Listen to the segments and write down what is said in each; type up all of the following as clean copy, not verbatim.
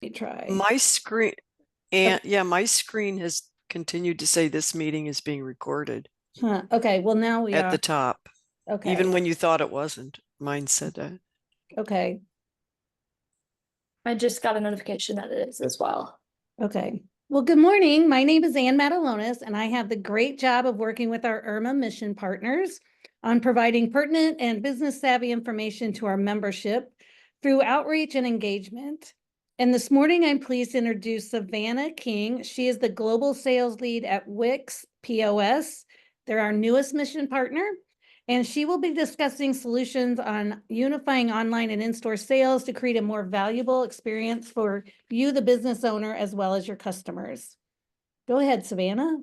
try. My screen, and yeah, my screen has continued to say this meeting is being recorded Huh. Okay, well now we at are. the top. Okay, Even when you thought it wasn't, mine said that. okay, I just got a notification that it is as well. okay. Well, good morning. My name is Ann Matalonis, and I have the great job of working with our IRMA Mission Partners on providing pertinent and business savvy information to our membership through outreach and engagement. And this morning, I'm pleased to introduce Savanna King. She is the Global Sales Lead at Wix POS. They're our newest mission partner. And she will be discussing solutions on unifying online and in-store sales to create a more valuable experience for you, the business owner, as well as your customers. Go ahead, Savanna.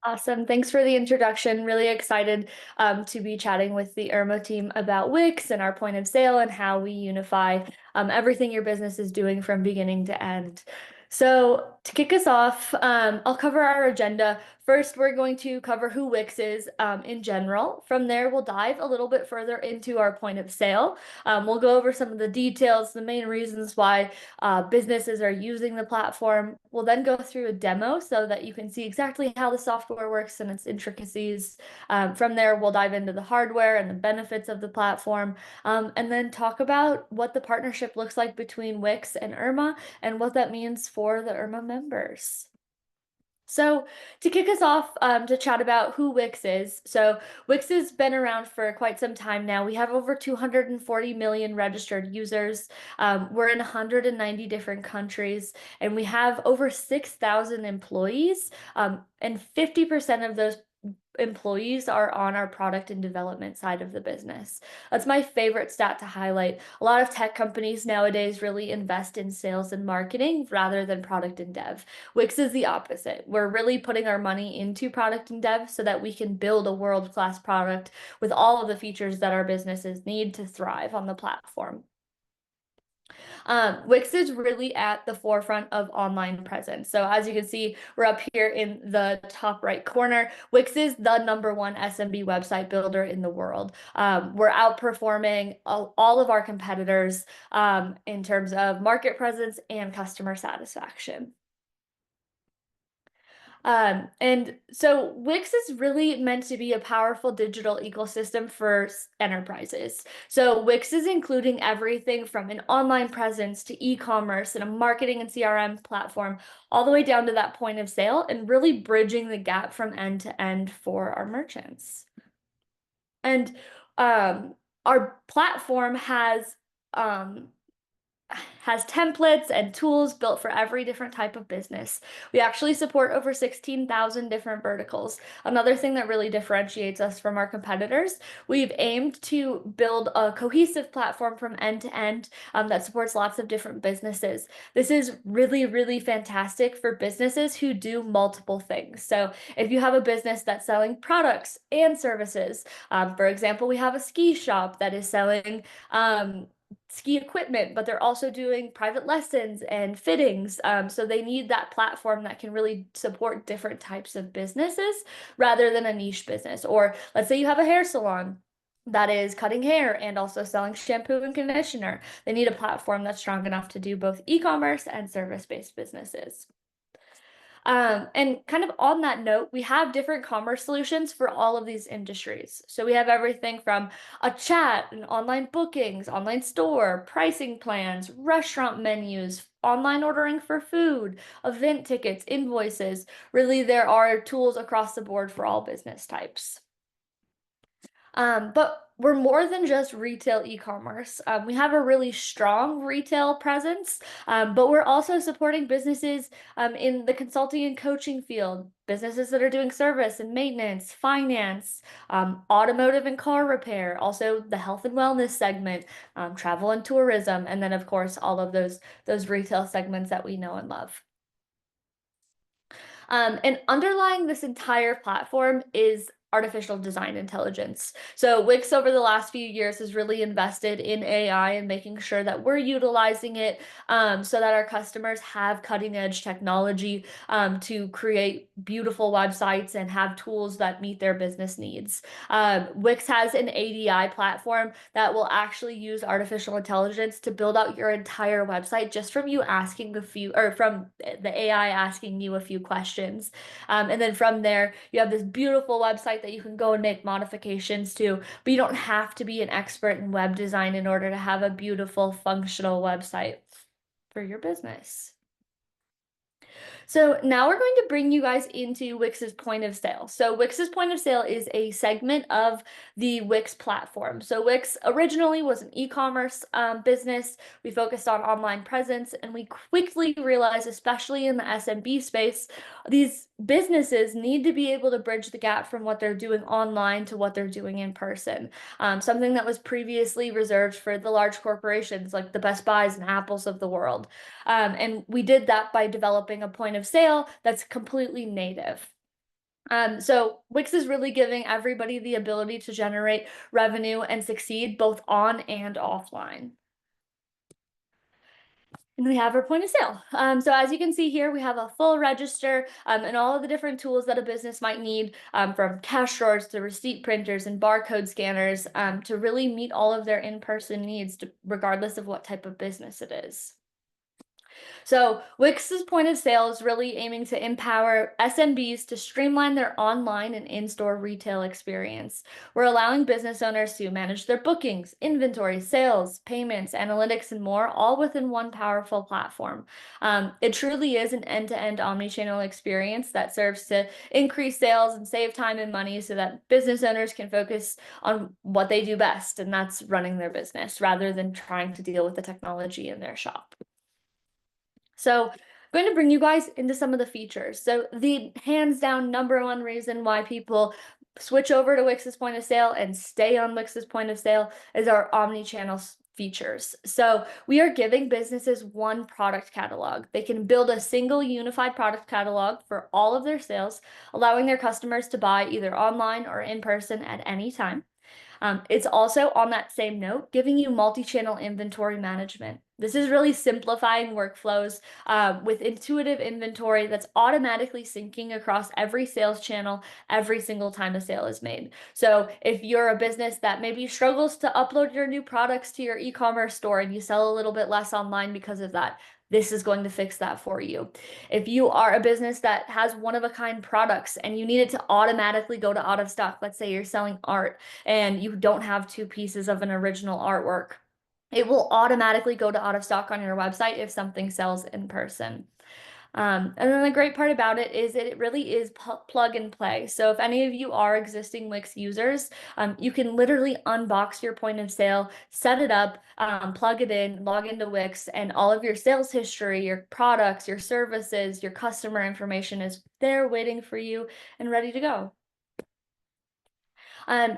Awesome. Thanks for the introduction. Really excited to be chatting with the IRMA team about Wix and our point of sale and how we unify everything your business is doing from beginning to end. So to kick us off, I'll cover our agenda. First, we're going to cover who Wix is in general. From there, we'll dive a little bit further into our point of sale. We'll go over some of the details, the main reasons why businesses are using the platform. We'll then go through a demo so that you can see exactly how the software works and its intricacies. From there, we'll dive into the hardware and the benefits of the platform, and then talk about what the partnership looks like between Wix and IRMA and what that means for the IRMA members. So to kick us off, to chat about who Wix is. So Wix has been around for quite some time now. We have over 240 million registered users. We're in 190 different countries, and we have over 6,000 employees, and 50% of those employees are on our product and development side of the business. That's my favorite stat to highlight. A lot of tech companies nowadays really invest in sales and marketing rather than product and dev. Wix is the opposite. We're really putting our money into product and dev so that we can build a world-class product with all of the features that our businesses need to thrive on the platform. Wix is really at the forefront of online presence. So as you can see, we're up here in the top right corner. Wix is the #1 SMB website builder in the world. We're outperforming all of our competitors in terms of market presence and customer satisfaction. And so Wix is really meant to be a powerful digital ecosystem for enterprises. So Wix is including everything from an online presence to e-commerce and a marketing and CRM platform, all the way down to that point of sale, and really bridging the gap from end to end for our merchants. And our platform has templates and tools built for every different type of business. We actually support over 16,000 different verticals. Another thing that really differentiates us from our competitors, we've aimed to build a cohesive platform from end to end that supports lots of different businesses. This is really, really fantastic for businesses who do multiple things. So if you have a business that's selling products and services, for example, we have a ski shop that is selling ski equipment, but they're also doing private lessons and fittings. So they need that platform that can really support different types of businesses rather than a niche business. Or let's say you have a hair salon that is cutting hair and also selling shampoo and conditioner. They need a platform that's strong enough to do both e-commerce and service-based businesses. And kind of on that note, we have different commerce solutions for all of these industries. So we have everything from a chat and online bookings, online store, pricing plans, restaurant menus, online ordering for food, event tickets, invoices. Really, there are tools across the board for all business types. But we're more than just retail e-commerce. We have a really strong retail presence, but we're also supporting businesses in the consulting and coaching field, businesses that are doing service and maintenance, finance, automotive and car repair, also the health and wellness segment, travel and tourism, and then of course all of those retail segments that we know and love. And underlying this entire platform is artificial design intelligence. So Wix over the last few years has really invested in AI and making sure that we're utilizing it so that our customers have cutting edge technology to create beautiful websites and have tools that meet their business needs. Wix has an ADI platform that will actually use artificial intelligence to build out your entire website just from you asking a few, or from the AI asking you a few questions. And then from there, you have this beautiful website that you can go and make modifications to, but you don't have to be an expert in web design in order to have a beautiful, functional website for your business. So now we're going to bring you guys into Wix's point of sale. So Wix's point of sale is a segment of the Wix platform. So Wix originally was an e-commerce business. We focused on online presence, and we quickly realized, especially in the SMB space, these businesses need to be able to bridge the gap from what they're doing online to what they're doing in person. Something that was previously reserved for the large corporations like the Best Buys and Apples of the world. And we did that by developing a point of sale that's completely native. So Wix is really giving everybody the ability to generate revenue and succeed both on and offline. And we have our point of sale. So as you can see here, we have a full register and all of the different tools that a business might need, from cash drawers to receipt printers and barcode scanners, to really meet all of their in-person needs, regardless of what type of business it is. So Wix's point of sale is really aiming to empower SMBs to streamline their online and in-store retail experience. We're allowing business owners to manage their bookings, inventory, sales, payments, analytics, and more, all within one powerful platform. It truly is an end-to-end omnichannel experience that serves to increase sales and save time and money so that business owners can focus on what they do best, and that's running their business rather than trying to deal with the technology in their shop. So I'm going to bring you guys into some of the features. So the hands down #1 reason why people switch over to Wix's point of sale and stay on Wix's point of sale is our omni-channel features. So we are giving businesses one product catalog. They can build a single unified product catalog for all of their sales, allowing their customers to buy either online or in person at any time. It's also, on that same note, giving you multi-channel inventory management. This is really simplifying workflows with intuitive inventory that's automatically syncing across every sales channel every single time a sale is made. So if you're a business that maybe struggles to upload your new products to your e-commerce store and you sell a little bit less online because of that, this is going to fix that for you. If you are a business that has one-of-a-kind products and you need it to automatically go to out of stock, let's say you're selling art and you don't have 2 pieces of an original artwork, it will automatically go to out of stock on your website if something sells in person. And then the great part about it is it really is plug and play. So if any of you are existing Wix users, you can literally unbox your point of sale, set it up, plug it in, log into Wix, and all of your sales history, your products, your services, your customer information is there waiting for you and ready to go.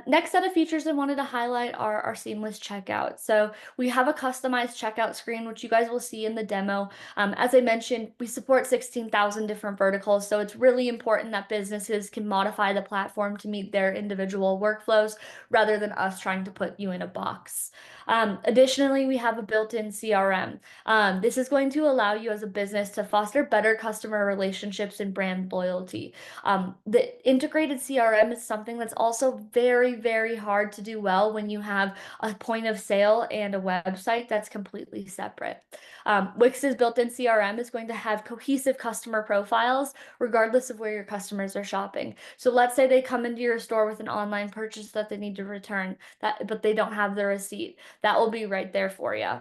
Next set of features I wanted to highlight are our seamless checkout. So we have a customized checkout screen, which you guys will see in the demo. As I mentioned, we support 16,000 different verticals, so it's really important that businesses can modify the platform to meet their individual workflows rather than us trying to put you in a box. Additionally, we have a built-in CRM. This is going to allow you as a business to foster better customer relationships and brand loyalty. The integrated CRM is something that's also very, very hard to do well when you have a point of sale and a website that's completely separate. Wix's built-in CRM is going to have cohesive customer profiles regardless of where your customers are shopping. So let's say they come into your store with an online purchase that they need to return, but they don't have the receipt. That will be right there for you.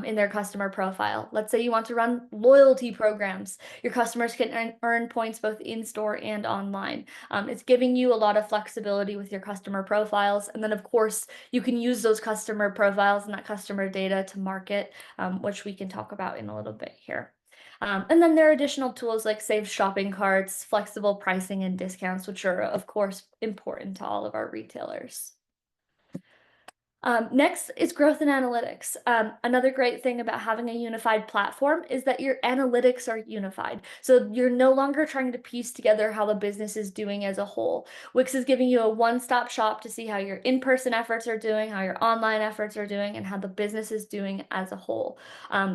In their customer profile. Let's say you want to run loyalty programs. Your customers can earn points both in-store and online. It's giving you a lot of flexibility with your customer profiles. And then, of course, you can use those customer profiles and that customer data to market, which we can talk about in a little bit here. And then there are additional tools like saved shopping carts, flexible pricing, and discounts, which are, of course, important to all of our retailers. Next is growth and analytics. Another great thing about having a unified platform is that your analytics are unified. So you're no longer trying to piece together how the business is doing as a whole. Wix is giving you a one-stop shop to see how your in-person efforts are doing, how your online efforts are doing, and how the business is doing as a whole.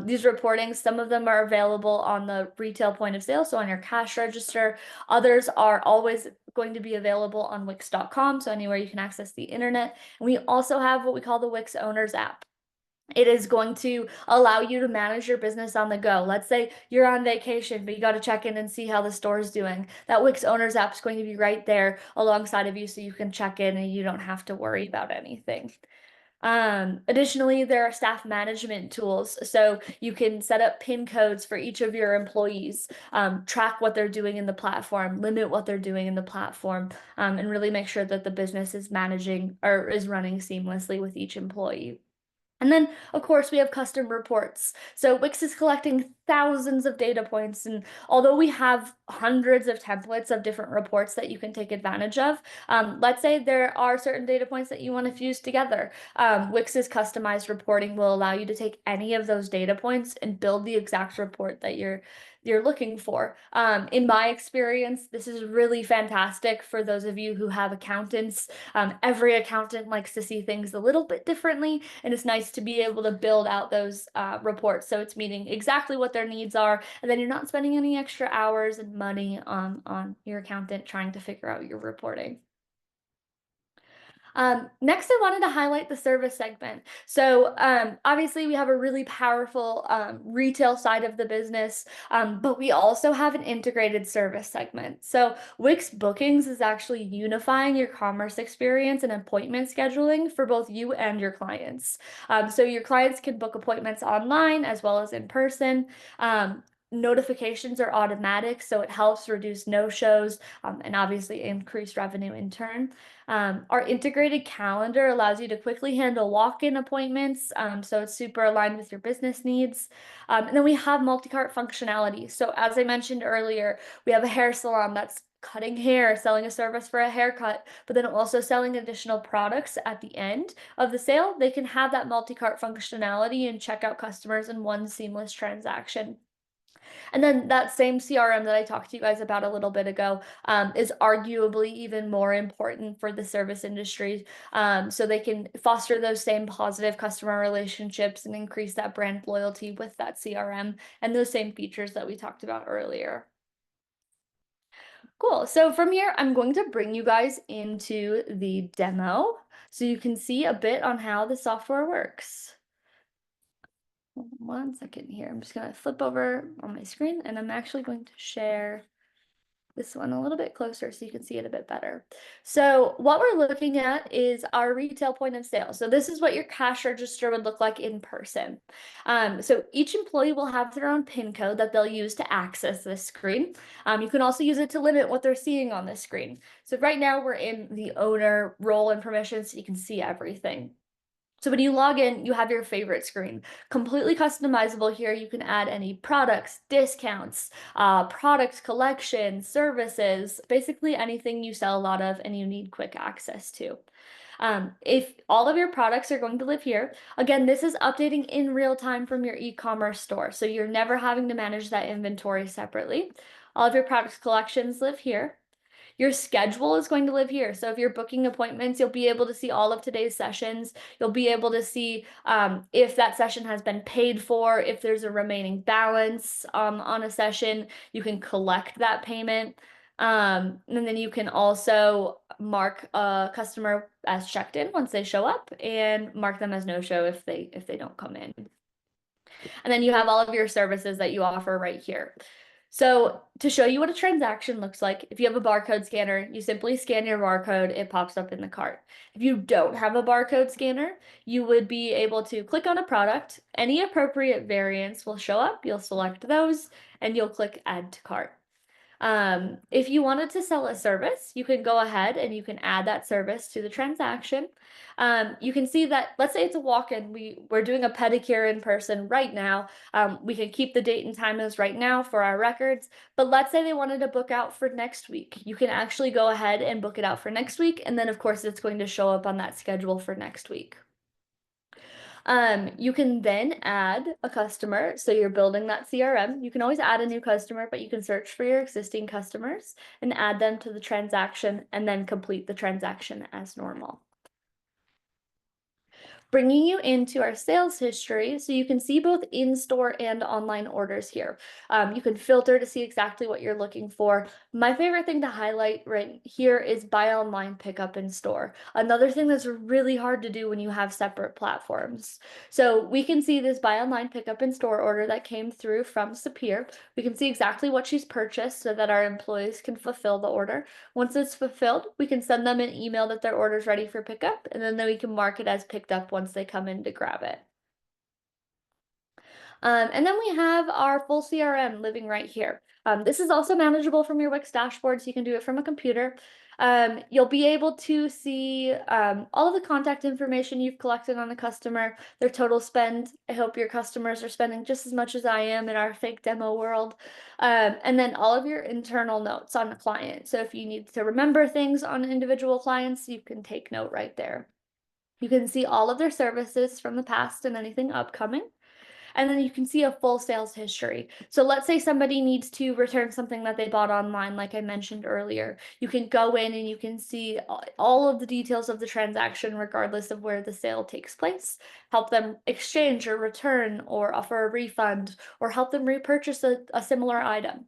These reportings, some of them are available on the retail point of sale, so on your cash register. Others are always going to be available on Wix.com, so anywhere you can access the internet. And we also have what we call the Wix Owners app. It is going to allow you to manage your business on the go. Let's say you're on vacation, but you got to check in and see how the store is doing. That Wix Owners app is going to be right there alongside of you so you can check in and you don't have to worry about anything. Additionally, there are staff management tools. So you can set up PIN codes for each of your employees, track what they're doing in the platform, limit what they're doing in the platform, and really make sure that the business is managing or is running seamlessly with each employee. And then, of course, we have custom reports. So Wix is collecting thousands of data points. And although we have hundreds of templates of different reports that you can take advantage of, let's say there are certain data points that you want to fuse together. Wix's customized reporting will allow you to take any of those data points and build the exact report that you're looking for. In my experience, this is really fantastic for those of you who have accountants. Every accountant likes to see things a little bit differently, and it's nice to be able to build out those reports so it's meeting exactly what their needs are, and then you're not spending any extra hours and money on your accountant trying to figure out your reporting. Next, I wanted to highlight the service segment. So obviously we have a really powerful retail side of the business, but we also have an integrated service segment. So Wix Bookings is actually unifying your commerce experience and appointment scheduling for both you and your clients. So your clients can book appointments online as well as in person. Notifications are automatic, so it helps reduce no-shows and obviously increase revenue in turn. Our integrated calendar allows you to quickly handle walk-in appointments, so it's super aligned with your business needs. And then we have multi-cart functionality. So as I mentioned earlier, we have a hair salon that's cutting hair, selling a service for a haircut, but then also selling additional products at the end of the sale. They can have that multi-cart functionality and check out customers in one seamless transaction. And then that same CRM that I talked to you guys about a little bit ago is arguably even more important for the service industry. So they can foster those same positive customer relationships and increase that brand loyalty with that CRM and those same features that we talked about earlier. Cool. So from here, I'm going to bring you guys into the demo so you can see a bit on how the software works. 1 second here. I'm just going to flip over on my screen and I'm actually going to share this one a little bit closer so you can see it a bit better. So what we're looking at is our retail point of sale. So this is what your cash register would look like in person. So each employee will have their own PIN code that they'll use to access this screen. You can also use it to limit what they're seeing on this screen. So right now we're in the owner role and permissions so you can see everything. So when you log in, you have your favorite screen, completely customizable here. You can add any products, discounts, product collection, services, basically anything you sell a lot of and you need quick access to. If all of your products are going to live here, again, this is updating in real time from your e-commerce store. So you're never having to manage that inventory separately. All of your product collections live here. Your schedule is going to live here. So if you're booking appointments, you'll be able to see all of today's sessions. You'll be able to see if that session has been paid for, if there's a remaining balance on a session, you can collect that payment. And then you can also mark a customer as checked in once they show up and mark them as no-show if they don't come in. And then you have all of your services that you offer right here. So to show you what a transaction looks like, if you have a barcode scanner, you simply scan your barcode, it pops up in the cart. If you don't have a barcode scanner, you would be able to click on a product, any appropriate variants will show up, you'll select those, and you'll click Add to Cart. If you wanted to sell a service, you can go ahead and you can add that service to the transaction. You can see that, let's say it's a walk-in, we're doing a pedicure in person right now. We can keep the date and time as right now for our records, but let's say they wanted to book out for next week. You can actually go ahead and book it out for next week, and then of course it's going to show up on that schedule for next week. You can then add a customer. So you're building that CRM. You can always add a new customer, but you can search for your existing customers and add them to the transaction and then complete the transaction as normal. Bringing you into our sales history so you can see both in-store and online orders here. You can filter to see exactly what you're looking for. My favorite thing to highlight right here is buy online, pick up in store. Another thing that's really hard to do when you have separate platforms. So we can see this buy online, pick up in store order that came through from Sapir. We can see exactly what she's purchased so that our employees can fulfill the order. Once it's fulfilled, we can send them an email that their order is ready for pickup, and then we can mark it as picked up once they come in to grab it. And then we have our full CRM living right here. This is also manageable from your Wix dashboard, so you can do it from a computer. You'll be able to see all of the contact information you've collected on a customer, their total spend. I hope your customers are spending just as much as I am in our fake demo world. And then all of your internal notes on the client. So if you need to remember things on individual clients, you can take note right there. You can see all of their services from the past and anything upcoming. And then you can see a full sales history. So let's say somebody needs to return something that they bought online, like I mentioned earlier. You can go in and you can see all of the details of the transaction, regardless of where the sale takes place, help them exchange or return or offer a refund or help them repurchase a similar item.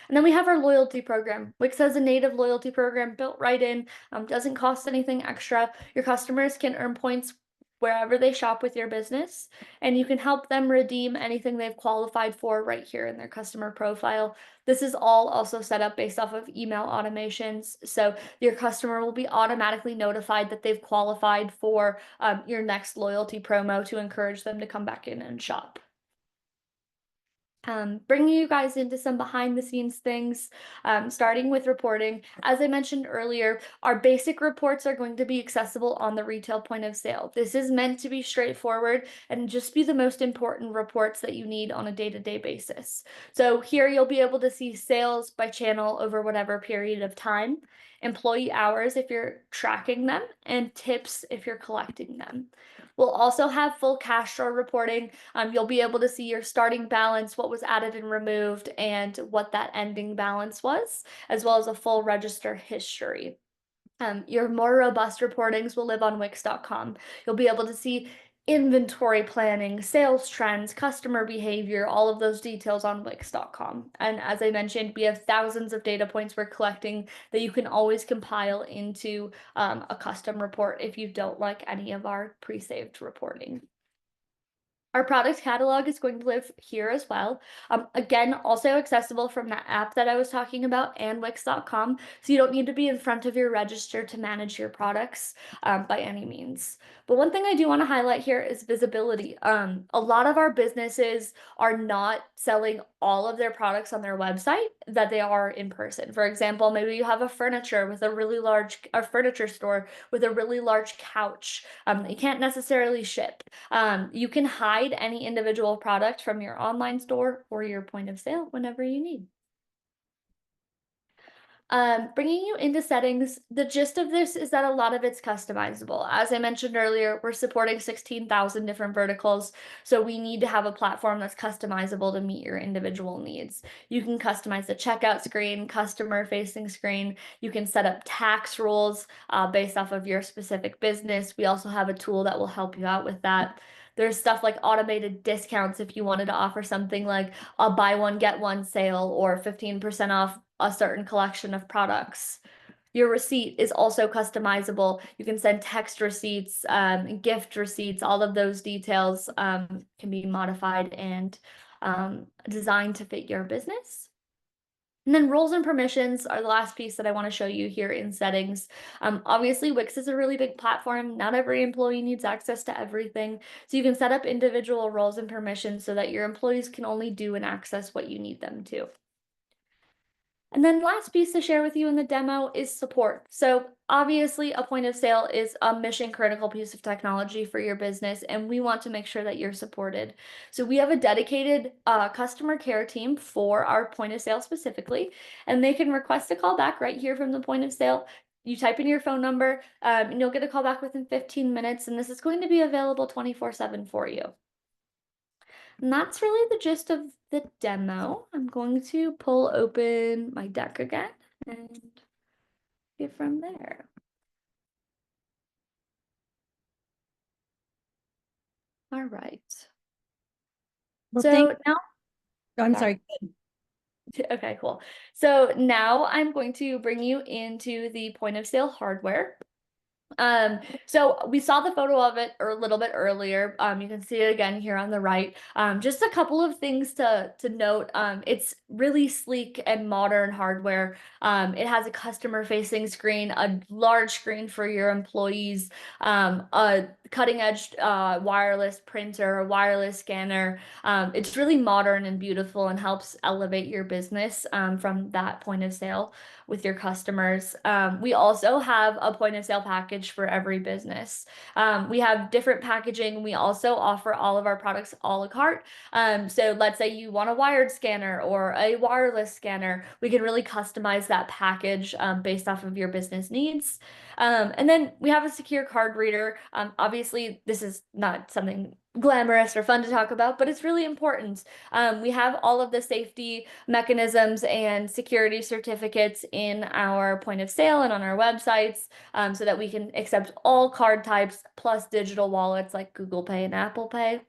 And then we have our loyalty program. Wix has a native loyalty program built right in, doesn't cost anything extra. Your customers can earn points wherever they shop with your business, and you can help them redeem anything they've qualified for right here in their customer profile. This is all also set up based off of email automations, so your customer will be automatically notified that they've qualified for your next loyalty promo to encourage them to come back in and shop. Bringing you guys into some behind the scenes things, starting with reporting. As I mentioned earlier, our basic reports are going to be accessible on the retail point of sale. This is meant to be straightforward and just be the most important reports that you need on a day-to-day basis. So here you'll be able to see sales by channel over whatever period of time, employee hours if you're tracking them, and tips if you're collecting them. We'll also have full cash drawer reporting. You'll be able to see your starting balance, what was added and removed, and what that ending balance was, as well as a full register history. Your more robust reportings will live on Wix.com. You'll be able to see inventory planning, sales trends, customer behavior, all of those details on Wix.com. And as I mentioned, we have thousands of data points we're collecting that you can always compile into a custom report if you don't like any of our pre-saved reporting. Our product catalog is going to live here as well. Again, also accessible from that app that I was talking about and Wix.com. So you don't need to be in front of your register to manage your products by any means. But one thing I do want to highlight here is visibility. A lot of our businesses are not selling all of their products on their website that they are in person. For example, maybe you have a furniture store with a really large couch that you can't necessarily ship. You can hide any individual product from your online store or your point of sale whenever you need. Bringing you into settings, the gist of this is that a lot of it's customizable. As I mentioned earlier, we're supporting 16,000 different verticals, so we need to have a platform that's customizable to meet your individual needs. You can customize the checkout screen, customer-facing screen. You can set up tax rules based off of your specific business. We also have a tool that will help you out with that. There's stuff like automated discounts if you wanted to offer something like a buy one, get one sale or 15% off a certain collection of products. Your receipt is also customizable. You can send text receipts, gift receipts, all of those details can be modified and designed to fit your business. And then roles and permissions are the last piece that I want to show you here in settings. Obviously, Wix is a really big platform. Not every employee needs access to everything. So you can set up individual roles and permissions so that your employees can only do and access what you need them to. And then last piece to share with you in the demo is support. So obviously a point of sale is a mission critical piece of technology for your business, and we want to make sure that you're supported. So we have a dedicated customer care team for our point of sale specifically, and they can request a call back right here from the point of sale. you type in your phone number, and you'll get a call back within 15 minutes, and this is going to be available 24/7 for you. And that's really the gist of the demo. I'm going to pull open my deck again and get from there. All right. Well, So now, I'm sorry. sorry. Okay, cool. So now I'm going to bring you into the point of sale hardware. So we saw the photo of it a little bit earlier. You can see it again here on the right. Just a couple of things to note. It's really sleek and modern hardware. It has a customer facing screen, a large screen for your employees, a cutting edge wireless printer, a wireless scanner. It's really modern and beautiful and helps elevate your business from that point of sale with your customers. We also have a point of sale package for every business. We have different packaging. We also offer all of our products a la carte. So let's say you want a wired scanner or a wireless scanner, we can really customize that package based off of your business needs. And then we have a secure card reader. Obviously, this is not something glamorous or fun to talk about, but it's really important. We have all of the safety mechanisms and security certificates in our point of sale and on our websites, so that we can accept all card types plus digital wallets like Google Pay and Apple Pay.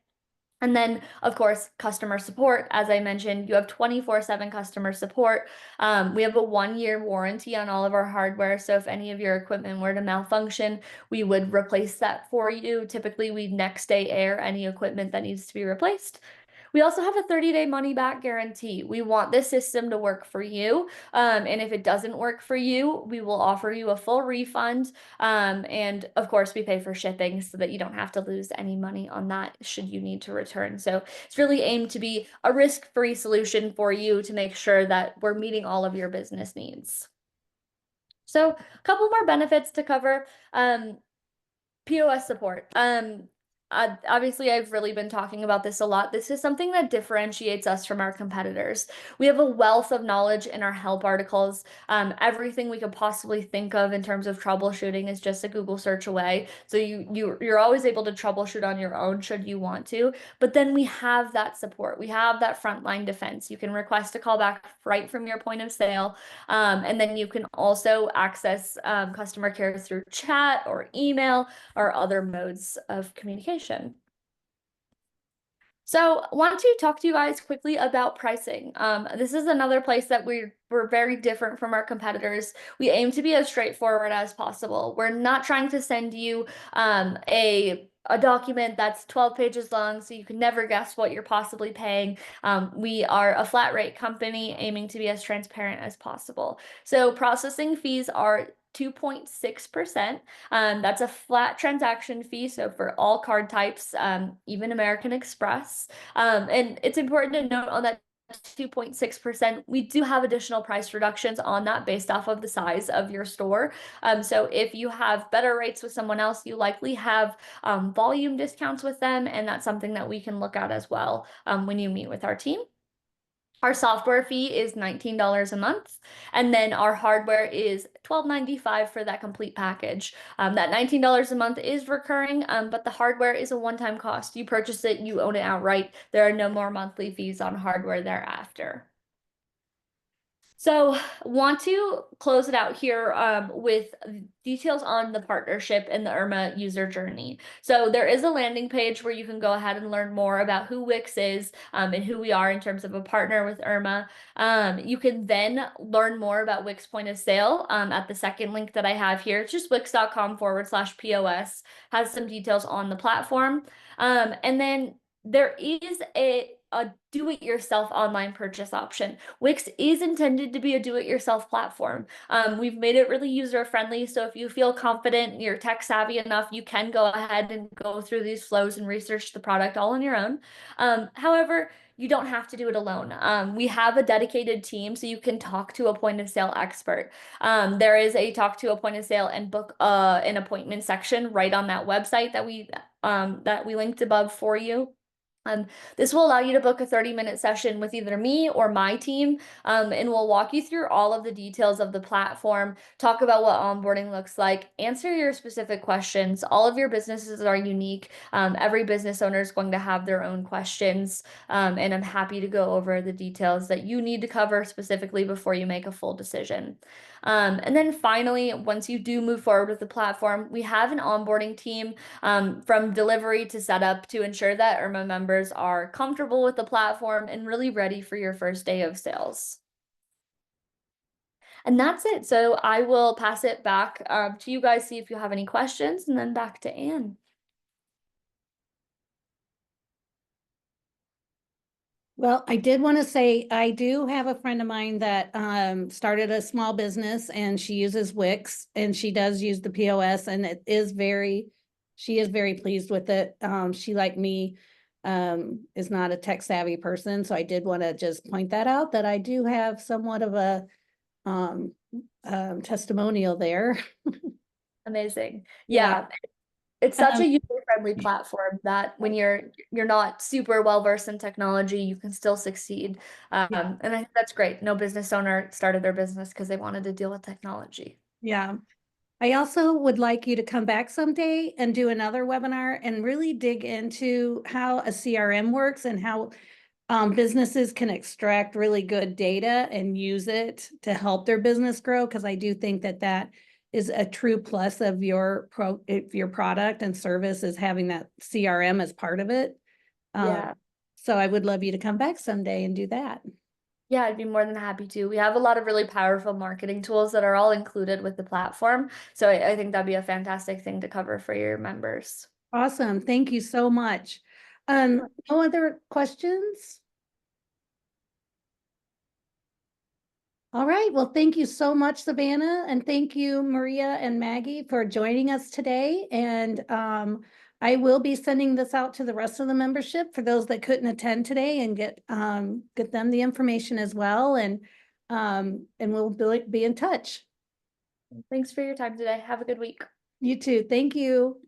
And then, of course, customer support. As I mentioned, you have 24/7 customer support. We have a 1-year warranty on all of our hardware. So if any of your equipment were to malfunction, we would replace that for you. Typically, we next day air any equipment that needs to be replaced. We also have a 30-day money back guarantee. We want this system to work for you. And if it doesn't work for you, we will offer you a full refund. And of course, we pay for shipping so that you don't have to lose any money on that should you need to return. So it's really aimed to be a risk-free solution for you to make sure that we're meeting all of your business needs. So a couple more benefits to cover. POS support. Obviously, I've really been talking about this a lot. This is something that differentiates us from our competitors. We have a wealth of knowledge in our help articles. Everything we could possibly think of in terms of troubleshooting is just a Google search away. So you're always able to troubleshoot on your own should you want to. But then we have that support. We have that frontline defense. You can request a callback right from your point of sale. And then you can also access customer care through chat or email or other modes of communication. So I want to talk to you guys quickly about pricing. This is another place that we're very different from our competitors. We aim to be as straightforward as possible. We're not trying to send you a document that's 12 pages long so you can never guess what you're possibly paying. We are a flat rate company aiming to be as transparent as possible. So processing fees are 2.6%. That's a flat transaction fee, so for all card types, even American Express. And it's important to note on that 2.6%, we do have additional price reductions on that based off of the size of your store. So if you have better rates with someone else, you likely have volume discounts with them, and that's something that we can look at as well when you meet with our team. Our software fee is $19 a month, and then our hardware is $12.95 for that complete package. That $19 a month is recurring, but the hardware is a one-time cost. You purchase it, you own it outright. There are no more monthly fees on hardware thereafter. So want to close it out here with details on the partnership and the IRMA user journey. So there is a landing page where you can go ahead and learn more about who Wix is and who we are in terms of a partner with IRMA. You can then learn more about Wix Point of Sale at the second link that I have here. It's just wix.com/POS, has some details on the platform. And then there is a do-it-yourself online purchase option. Wix is intended to be a do-it-yourself platform. We've made it really user-friendly, so if you feel confident, you're tech-savvy enough, you can go ahead and go through these flows and research the product all on your own. However, you don't have to do it alone. We have a dedicated team, so you can talk to a point-of-sale expert. There is a talk to a point-of-sale and book an appointment section right on that website that we linked above for you. This will allow you to book a 30-minute session with either me or my team, and we'll walk you through all of the details of the platform, talk about what onboarding looks like, answer your specific questions. All of your businesses are unique. Every business owner is going to have their own questions, and I'm happy to go over the details that you need to cover specifically before you make a full decision. And then finally, once you do move forward with the platform, we have an onboarding team from delivery to setup to ensure that IRMA members are comfortable with the platform and really ready for your first day of sales. And that's it. So I will pass it back to you guys, see if you have any questions, and then back to Anne. Well, I did want to say, I do have a friend of mine that started a small business and she uses Wix and she does use the POS and she is very pleased with it. She, like me, is not a tech savvy person. So I did want to just point that out, that I do have somewhat of a testimonial there. Amazing. Yeah. It's such a user-friendly platform that when you're not super well-versed in technology, you can still succeed. And I think that's great. No business owner started their business because they wanted to deal with technology. Yeah. I also would like you to come back someday and do another webinar and really dig into how a CRM works and how businesses can extract really good data and use it to help their business grow. Because I do think that that is a true plus of your product and service, is having that CRM as part of it. So I would love you to come back someday and do that. Yeah, I'd be more than happy to. We have a lot of really powerful marketing tools that are all included with the platform. So I think that'd be a fantastic thing to cover for your members. Awesome. Thank you so much. No other questions? All right. Well, thank you so much, Savanna. And thank you, Maria and Maggie, for joining us today. And I will be sending this out to the rest of the membership for those that couldn't attend today, and get them the information as well. And we'll be in touch. Thanks for your time today. Have a good week. You too. Thank you.